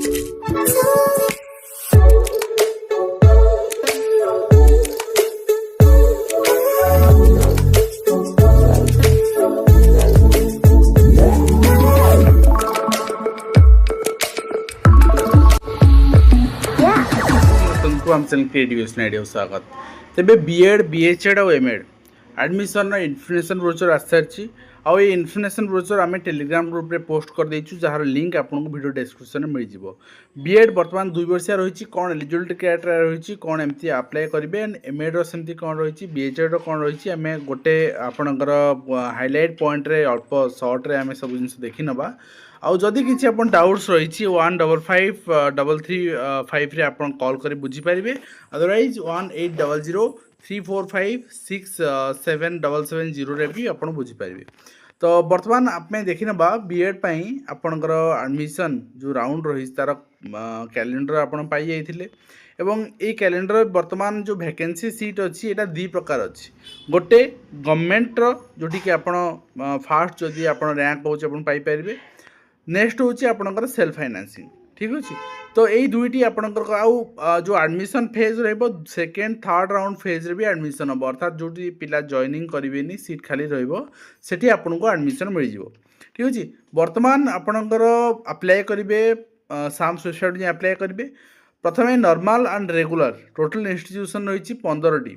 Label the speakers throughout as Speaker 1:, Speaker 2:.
Speaker 1: आम channel creative idea स्वागत। तेबे बीएड बीएचएड और एमएड एडमिशन इन्फॉर्मेशन ब्रोचर आस सारी आउ ये इन्फॉर्मेशन ब्रोचर आम टेलीग्राम ग्रुप रे पोस्ट कर देइछु जार लिंक आपको वीडियो डिस्क्रिप्शन में मिल जाव। बीएड बर्तमान 2 वर्षिया रही कौन एलिजिबिलिटी क्राइटेरिया रही कौन एमती अप्लाई करेंगे एंड एमएड सेमती कौन रही बीएचएड कौन रही आम गोटे आपणकर हाइलाइट पॉइंट रे अल्प सर्ट रे आम सब जिन देखी नवा। आउ जदि किसी आप डाउट्स रही 155335 आप कॉल कर बुझीपारे अदरवाइज 180034567770 रे भी आप बुझीपारे। तो बर्तमान आप देखी ना बीएड आपणकर एडमिशन जो राउंड रही तार कैलेंडर आप पाई जाइए एवं ये कैलेंडर बर्तमान जो वैकेंसी सीट अच्छी यहाँ 2 प्रकार अच्छी। गोटे गवर्नमेंट जोटी कि आप फास्ट जदि आप रैंक हो पाइपर नेक्स्ट हूँ आपणकर सेल्फ फाइनेंसिंग ठीक अच्छे। तो यही दुईटी आपणकर आउ जो admission phase second third round phase रे भी एडमिशन हम अर्थात जो पिला जॉइनिंग करेंगे सीट खाली रही आपको एडमिशन मिल जाव ठीक अच्छे। बर्तमान आपणकर अप्लाई करेंगे साम सोसाइटी अप्लाई करेंगे प्रथम normal and regular total institution रही 15टी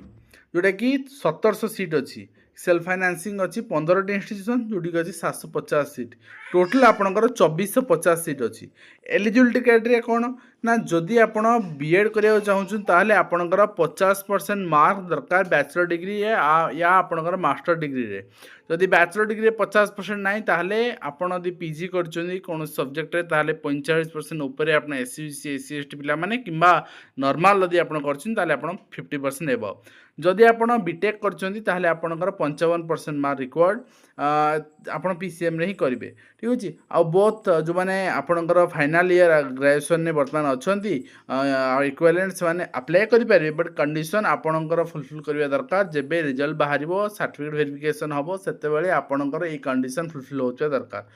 Speaker 1: जोटा कि 1700 सीट अच्छी। सेल्फ फाइनेंसिंग अच्छी 15टी इंस्टीट्यूशन जोटी अच्छी 750 सीट टोटल आपणकर 2450 सीट अच्छी। एलिजिबिलिटी क्राइटेरिया कौन ना जदि आप बीएड करा चाहूँ आपणकर 50% मार्क दरकार बैचलर डिग्री या आपणकर मास्टर डिग्री रे। जदि बैचलर डिग्री 50% ना ताहले आपण यदि पीजी कर कौन सब्जेक्ट रे ताहले 45% ऊपर आप एससी एससी एसटी पिला माने किंबा नॉर्मल यदि आप कर 50% एबव। जदि आप बीटेक कर आपणकर 55% मार्क रिक्वायर्ड आप पीसीएम रे ही करेंगे ठीक अच्छे। आ बोथ जो मैंने आपणकर फाइनल ईयर ग्रेजुएशन ने बर्तमान अच्छा इक्विवेलेंट से अप्लाई करेंगे बट कंडीशन आपणकर फुलफिल करवा दरकार जेबे रिजल्ट बाहर सर्टिफिकेट वेरिफिकेशन हम से आपणकर ये कंडीशन फुलफिल होता दरकार।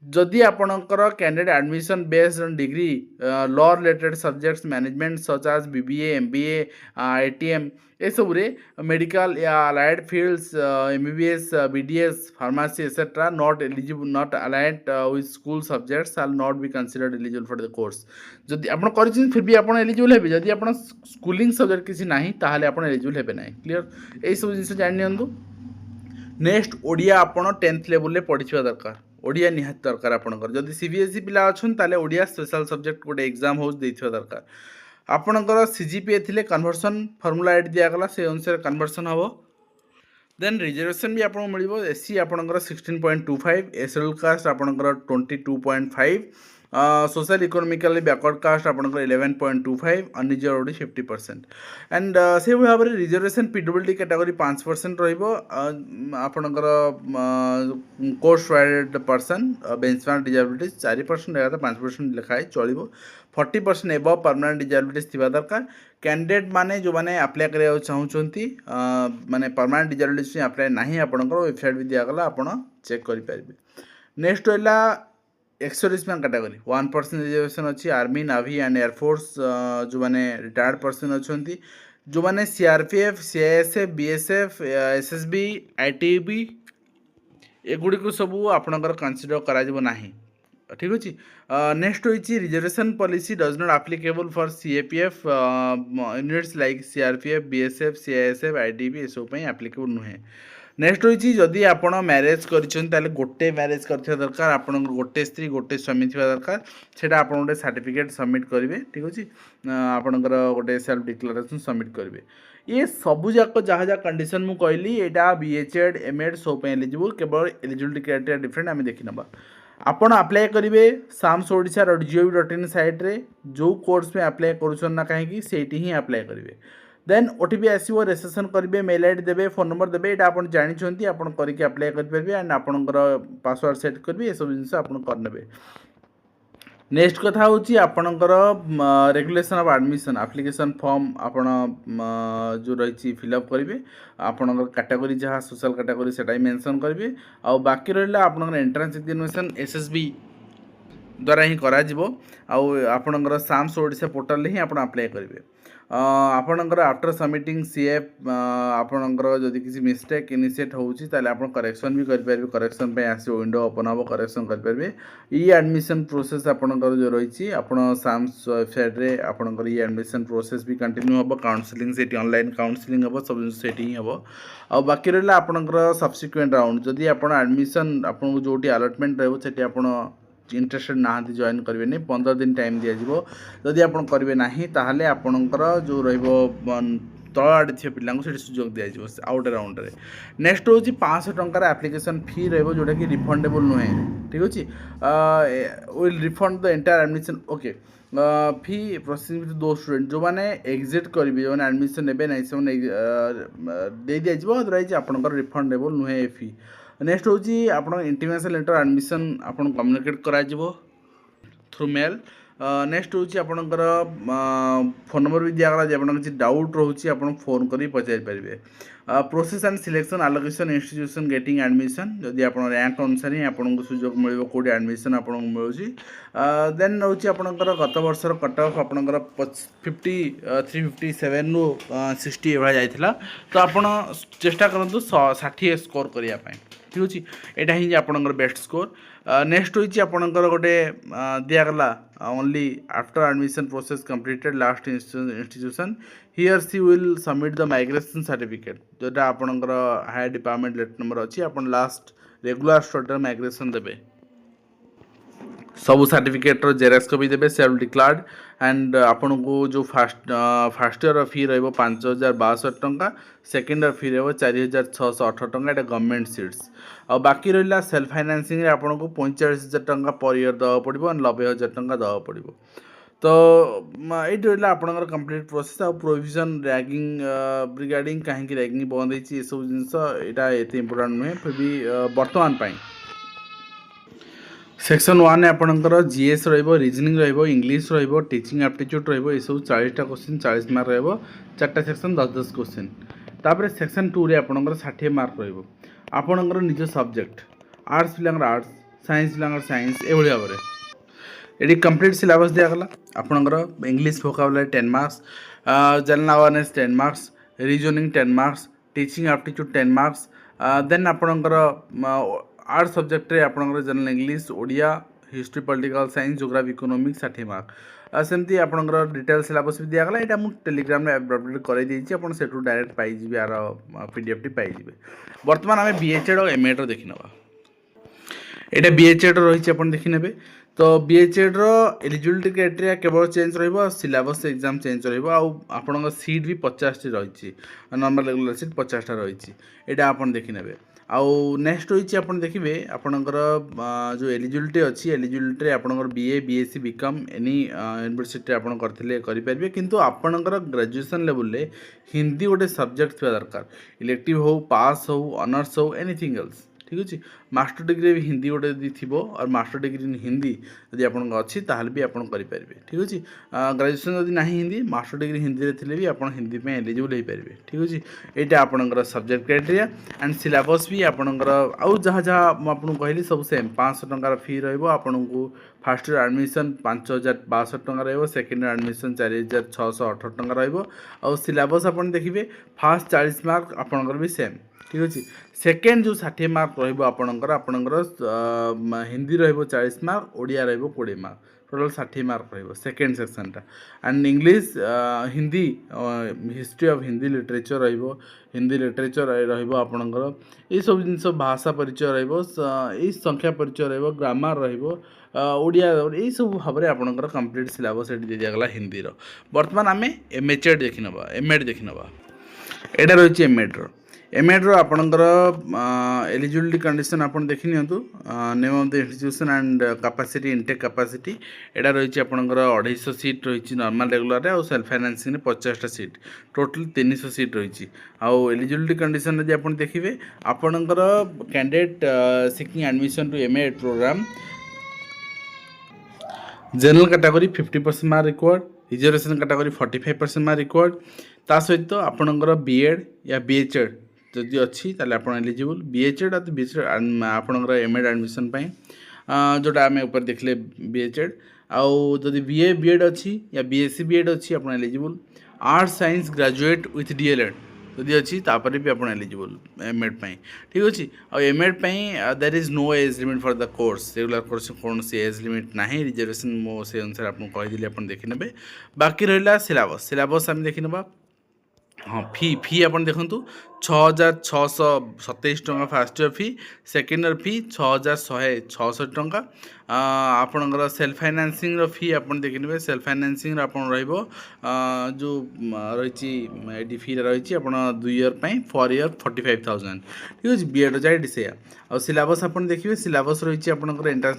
Speaker 1: जदि आपणकर candidate admission based on degree law related subjects management such as BBA MBA ITM ये सब रे मेडिकल या allied fields MBBS BDS pharmacy etcetera not eligible not allied with school subjects are not be considered eligible for the course. जदि आप फिर भी आप eligible हेबे जदि आप स्कूलिंग सब्जेक्ट किसी ना ताहले आप एलिजिबल हेबे ना क्लियर यही सब जिन जान नियंतु। नेक्स्ट ओडिया आप 10th लेवल पढ़ा दरकार ओडिया निहात दरकार आपणकर जदि सीबीएसई पिला अच्छा ओडिया स्पेशल सब्जेक्ट गोटे एग्जाम हाउस देथिबा दरकार। आपणकर सीजीपीए थिले कन्वर्सन फॉर्मूला एड दियागला से अनुसार कन्वर्सन हम। देन रिजर्वेशन भी आपको मिल एससी आपणकर 16.25 एसएल कास्ट आपणकर 22.5 सोशल इकोनॉमिकली बैकवर्ड कास्ट आपणकर 11.25 अनरिजर्वड 50% एंड से भाव में रिजर्वेशन पीडब्ल्यूडी कैटेगरी 5% आपणकर course wide person benchmark disability 4% रहेगा 5% लिखाए चलो 40% एबव परमानेंट डिजेबिलिटीज थी दरकार। कैंडिडेट माने जो मैंने अप्लाई करा चाहूँगी माने परमानेंट डिजेबिलिटीज अप्लाई ना आपंकर वेबसाइट भी दिगला आप चेक करेंगे। नेक्स्ट रहा एक्स-सर्विसमैन कैटेगरी 1% रिजर्वेशन अच्छी। आर्मी नावी एंड एयरफोर्स जो मैंने रिटायर्ड पर्सन अच्छा जो मैंने CRPF CISF BSF SSB ITB एगुड़ी को सबू आपणकर कंसीडर करा ठीक अच्छे। नेक्स्ट होइछि reservation policy does not applicable for CAPF units like CRPF BSF CISF ITB ये सब एप्लीकेबल नुहे। नेक्स्ट होइछि जदि आपण मैरेज कर गोटे मैरेज कर दरकार आपण गोटे स्त्री गोटे स्वामी थी दरकार सेटा आप गोटे सर्टिफिकेट सबमिट करेंगे ठीक अच्छे। आपणकर गोटे सेल्फ डिक्लेरेशन सबमिट करेंगे। ये सबूक जहाँ जहाँ कंडीशन मुझे कहली यहाँ बीएचएड एमएड सब एलिजिबल केवल एलिजिबिलिटी क्राइटेरिया डिफरेंट आम देखी नवा। आपण अप्लाई करेंगे samsodisha.gov.in साइट रे जो कोर्स में अप्लाई करूँ कहीं से ही अप्लाई करेंगे। देन ओटीपी आसो रेजिस्ट्रेशन करेंगे मेल आईडी देवे फोन नंबर देवे यहाँ आप जानते आप करके अप्लाई करेंगे एंड आपणकर पासवर्ड सेट करेंगे ये सब जिन आप करने। नेक्स्ट कथा हूँ आपणकर regulation of admission application form आपण जो रही फिलअप करेंगे आपणकर कैटेगरी जहाँ सोशल कैटेगरी से मेंशन करेंगे। आ बाकी रहा आपणकर एंट्रेंस एग्जामिनेशन एसएसबी द्वारा ही कराजिबो आउ आपणकर साम्स ओडिशा पोर्टल ही आपण अप्लाई करेंगे आपणकर आफ्टर सबमिटिंग सीएफ आपणकर जदि किसी मिस्टेक इनिशिएट होउची ताले आपण करेक्शन भी करें करेक्शन पे आसी विंडो ओपन हम करेक्शन करेंगे ई एडमिशन प्रोसेस आपणकर जो रही आपण साम्स वेबसाइट रे आपणकर ई एडमिशन प्रोसेस भी कंटिन्यू हम काउंसलिंग से ऑनलाइन काउंसलिंग हम सब जिन सेठी ही हम आ बाकी रहा आपणकर सब्सिक्वेंट राउंड जदि आपण एडमिशन आपन जोटी अलॉटमेंट रहबो सेठी आपण इंटरेस्टेड ना जॉइन करेंगे 15 दिन टाइम दिज्व जदि आप करेंगे ना ताहले आपणकर जो तल आड़े थी पिला सुजोग दिज्व आउट राउंड रे नेक्स्ट हूँ 500 टंकार एप्लिकेशन फी रोटा कि रिफंडेबल नुहे ठीक अच्छे will refund the entire admission okay fee processing with दो स्टूडेंट जो मैंने एग्जिट करेंगे जो एडमिशन ने ना से दिज्व अदरवाइज आपंकर रिफंडेबल नुहे फी नेक्स्ट हूँ आप इंटीमेशन लेटर एडमिशन आपन कम्युनिकेट करा थ्रू मेल नेक्स्ट हूँ आपणकर फोन नंबर भी दिगला आप किसी डाउट रोचे आप फोन कर पचारि पारे process and selection allocation institution getting admission जदि आप रैंक अनुसार ही आपको सुजोग मिल कौटी एडमिशन आपको मिलूँ देन रोचे आपणकर गत वर्षर कट ऑफ आपणकर 357 रु 60 एभा जाइथिला तो आपण चेष्टा करंतु 60 स्कोर करने ठीक अच्छे यहाँ ही आपणकर बेस्ट स्कोर नेक्स्ट हूँ आपणकर गोटे दिगला only after admission process completed last institution here she will submit the migration certificate जोटा आपणकर हायर डिपार्टमेंट लेटर नंबर अच्छी आप लास्ट रेगुलर स्टूडेंट माइग्रेशन देवे सब सर्टिफिकेट जेरेक्स कॉपी देवे सेल्फ डिक्लार्ड एंड आपन को जो फास्ट इयर फी रही 5062 टंका सेकेंड इयर फी रही 4618 टंका एटा गवर्नमेंट सीट्स आ बाकी रहा सेल्फ फाइनेंसिंग आपन को 45,000 टंका पर इयर दवा पड़ो 90,000 टंका दवा पड़ो तो ये रहा आपंकर कंप्लीट प्रोसेस आ प्रोविजन रैगिंग रिगार्डिंग कहीं रैगिंग बंद होती सब जिनस यहाँ एत इंपोर्टाट नुहे फिर भी बर्तमान सेक्शन 1 आपणकर GS reasoning English teaching aptitude ये सब 40टा क्वेश्चन 40 मार्क चार्टा सेक्शन 10-10 क्वेश्चन तापर सेक्शन 2 रे आपणकर 60 मार्क आपणकर निज सब्जेक्ट आर्ट्स पिला आर्ट्स साइंस पिला साइंस एभली भाव में ये कंप्लीट सिलेबस दिगला आपणकर English vocabulary 10 marks general awareness 10 marks reasoning 10 marks teaching aptitude 10 marks then आपणकर आर्ट सब्जेक्ट रे आपणकर general English Odia history political science geography economics 60 mark सेमती आपणकर डिटेल सिलेबस भी दिगला यहाँ मुझे टेलीग्राम में अपडेट कर से डायरेक्ट पाइबे यार पीडीएफ टी पाइबे बर्तमान आम बीएचएड और एमएड देखी ना यहाँ बीएचएड रही आप देखी ने तो बीएचएड एलिजिबिलिटी क्राइटेरिया केवल चेंज सिलेबस एग्जाम चेंज रहा सीट भी 50 रही नॉर्मल रेगुलर सीट 50टा रही यहाँ आप देखी ने आउ नेक्स्ट होइछि आपण देखिबे आपणकर जो एलिजिबिलिटी अच्छी एलिजिबिलिटी आपणकर BA BSc BCom any university आपण करथिले करि परिबे किंतु आपणकर ग्रेजुएशन लेवल ले हिंदी गोटे सब्जेक्ट थिबा दरकार इलेक्टिव हो पास हो ऑनर्स हो एनीथिंग एल्स ठीक अच्छे मास्टर डिग्री भी हिंदी गोटे यदि थी और मास्टर डिग्री इन हिंदी यदि आप अच्छी ताहले भी आप करेंगे ठीक अच्छे ग्रेजुएशन यदि ना हिंदी मास्टर डिग्री हिंदी थे भी आप हिंदी में एलिजिबल हो पारे ठीक अच्छे यहाँ आपंकर सब्जेक्ट क्राइटेरिया एंड सिलेबस भी आपंकर आउ जहाँ जहाँ मुझे कहली सब सेम 500 टंकार फी रन को फास्ट इयर एडमिशन 5,062 टंका रही सेकेंड इयर एडमिशन 4,618 टंका रहा सिलेबस आप देखिए फास्ट 40 मार्क आपंकर भी सेम ठीक अच्छे सेकेंड जो 60 मार्क रहा आपणकर हिंदी रो40 मार्क ओडिया रो 20 मार्क टोटल 60 मार्क सेकेंड सेक्शनटा and English Hindi history of Hindi literature Hindi literature आपणकर ये सब जिनस भाषा परिचय यही संख्या परिचय ग्रामर ओडिया यही सब भाव में आपणकर कंप्लीट सिलेबस ये दिगला हिंदी बर्तमान आम एमएचएड देखी नवा एमएड देखी नवा यहाँ रही एमएड एमएड आपणकर एलिजिबिलिटी कंडीशन आप देखी नियंतु name of the institution and capacity intake capacity यहाँ रही आपणकर 250 सीट रही नॉर्मल रेगुलर और सेल्फ फाइनेंसिंग 50टा सीट टोटल 300 सीट रही आउ एलिजिबिलिटी कंडीशन यदि आप देखिए आपणकर candidate seeking admission to MEd programme general category 50% mark required reservation category 45% mark required ता सहित आपणकर बीएड या बीएचएड जदि अच्छी ताले आप एलिजिबल बीएचएड बीएचएड आपणकर एमएड एडमिशन जोटा आम ऊपर देखले बीएचएड आउ जदि बीए बीएड अच्छी या बीएससी बीएड अच्छी आप eligible art science graduate with DElEd जदि अच्छी तापर भी आप एलिजिबल एमएड ठीक अच्छे आ MEd there is no age limit for the course regular course कौन सी एज लिमिट ना रिजर्वेशन मो से अनुसार आपको कहीदेली आप देखने बाकी रहा सिलेबस सिलेबस आम देखी ना हाँ फी आप देखूँ 6,627 टଙ୍କା फास्ट इयर फी सेकेंड इयर फी 6,166 टଙ୍କା आपणकर सेल्फ फाइनान्सिंग फी आप देखिए सेल्फ फाइनान्सिंग आप जो रही फी रही आप 2 ईयर 4 ईयर 45,000 ठीक अच्छे बीएड चाहिए से आ सिलेबस आप देखिए सिलेबस रही आपंकर entrance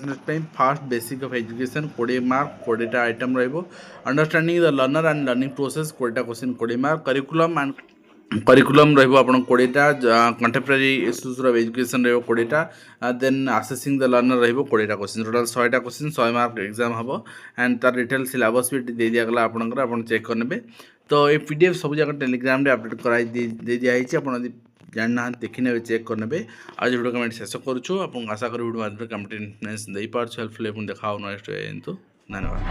Speaker 1: first basic of education 20 mark 20टा item understanding the learner and learning process 20टा question 20 mark curriculum and curriculum रहिबो आपण 20टा कंटेम्पररी इश्यूज रो एजुकेशन रहिबो 20टा देन असेसिंग द लर्नर रहिबो 20टा क्वेश्चन टोटल 100टा क्वेश्चन 100 मार्क एग्जाम हबो एंड तार डिटेल सिलेबस भी दे दिया गला आपनकर आपण चेक करनेबे तो ए पीडीएफ सब जगह टेलीग्राम रे अपडेट कराई दे दिया हिची आपण जानना देखने चेक करने आज वीडियो कमेंट शेष करूँ आपको आशा करूँ वीडियो माध्यम कमेंट दे पार्छ हेल्पफुल देखा नेक्स्ट धन्यवाद।